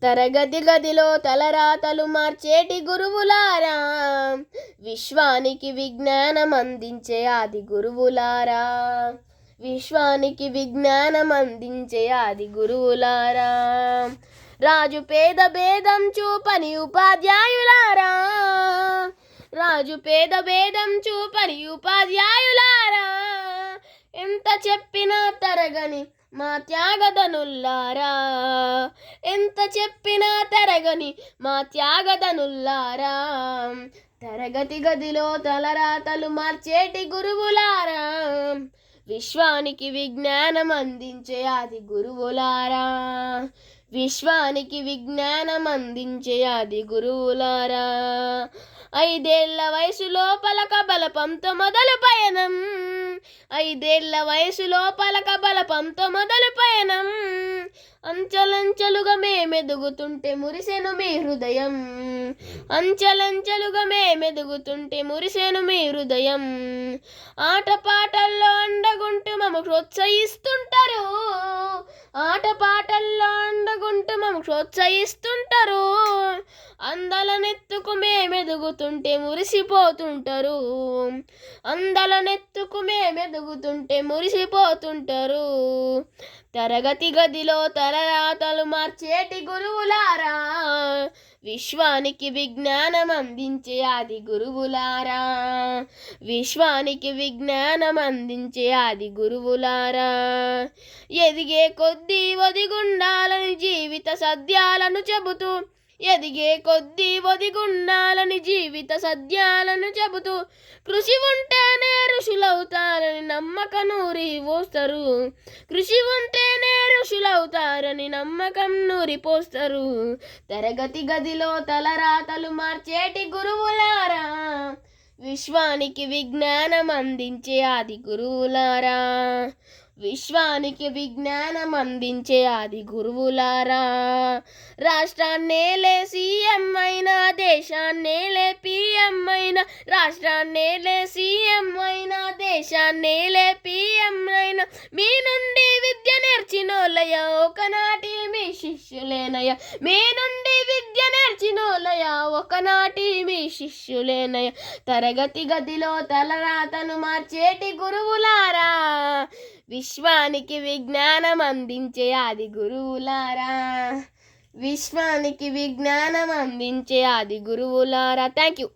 తరగతి గదిలో తలరాతలు మార్చేటి గురువులారా, విశ్వానికి విజ్ఞానం అందించే ఆది గురువులారా, విశ్వానికి విజ్ఞానం అందించే ఆది గురువులారా, రాజు పేద భేదం చూపని ఉపాధ్యాయులారా, రాజు పేద భేదం చూపని ఉపాధ్యాయులారా, ఎంత చెప్పినా తరగని మా త్యాగదనుల్లారా, ఎంత చెప్పినా తరగని మా త్యాగదనుల్లారా, తరగతి గదిలో తలరాతలు మార్చేటి గురువులారా, విశ్వానికి విజ్ఞానం అందించే ఆది గురువులారా, విశ్వానికి విజ్ఞానం అందించే ఆది గురువులారా, 5 ఏళ్ల వయసులో పలక బలపంతో మొదలు పయనం, 5 ఏళ్ల వయసులో పలక బలపంతో మొదలు పయనం, అంచెలంచెలుగా మేమెదుగుతుంటే మురిసెను మీ హృదయం, అంచెలంచెలుగా మేమెదుగుతుంటే మురిసెను మీ హృదయం, ఆటపాటల్లో అండగుంటూ మమ్ము ప్రోత్సహిస్తుంటారు, ఆటపాటల్లో అండగుంటూ మమ్ము ప్రోత్సహిస్తుంటారు, అందలనెత్తుకు మేమెదుగుతుంటే మురిసిపోతుంటారు, అందలనెత్తుకు మేమెదుగుతుంటే మురిసిపోతుంటారు, తరగతి గదిలో తలరాతలు మార్చేటి గురువులారా, విశ్వానికి విజ్ఞానం అందించే ఆది గురువులారా, విశ్వానికి విజ్ఞానం అందించే ఆది గురువులారా, ఎదిగే కొద్దీ ఒదిగుండాలని జీవిత సత్యాలను చెబుతూ, ఎదిగే కొద్దీ ఒదిగుండాలని జీవిత సత్యాలను చెబుతూ, కృషి ఉంటేనే ఋషులవుతారని నమ్మకం నూరి పోస్తారు, కృషి ఉంటేనే ఋషులవుతారని నమ్మకం నూరి పోస్తారు, తరగతి గదిలో తలరాతలు మార్చేటి గురువులారా, విశ్వానికి విజ్ఞానం అందించే ఆది గురువులారా, విశ్వానికి విజ్ఞానం అందించే ఆది గురువులారా, రాష్ట్రాన్నేలే సీఎం అయినా, దేశాన్నేలే పిఎం అయినా, రాష్ట్రాన్నేలే సీఎం అయినా, దేశాన్నేలే పిఎం అయినా, మీ నుండి విద్య నేర్చినోలయ ఒకనాటి మీ శిష్యులేనయ, మీ నుండి విద్య నేర్చినోలయ ఒకనాటి మీ శిష్యులేనయ, తరగతి గదిలో తలరాతను మార్చేటి గురువులారా, విశ్వానికి విజ్ఞానం అందించే ఆది గురువులారా, విశ్వానికి విజ్ఞానం అందించే ఆది గురువులారా. Thank you.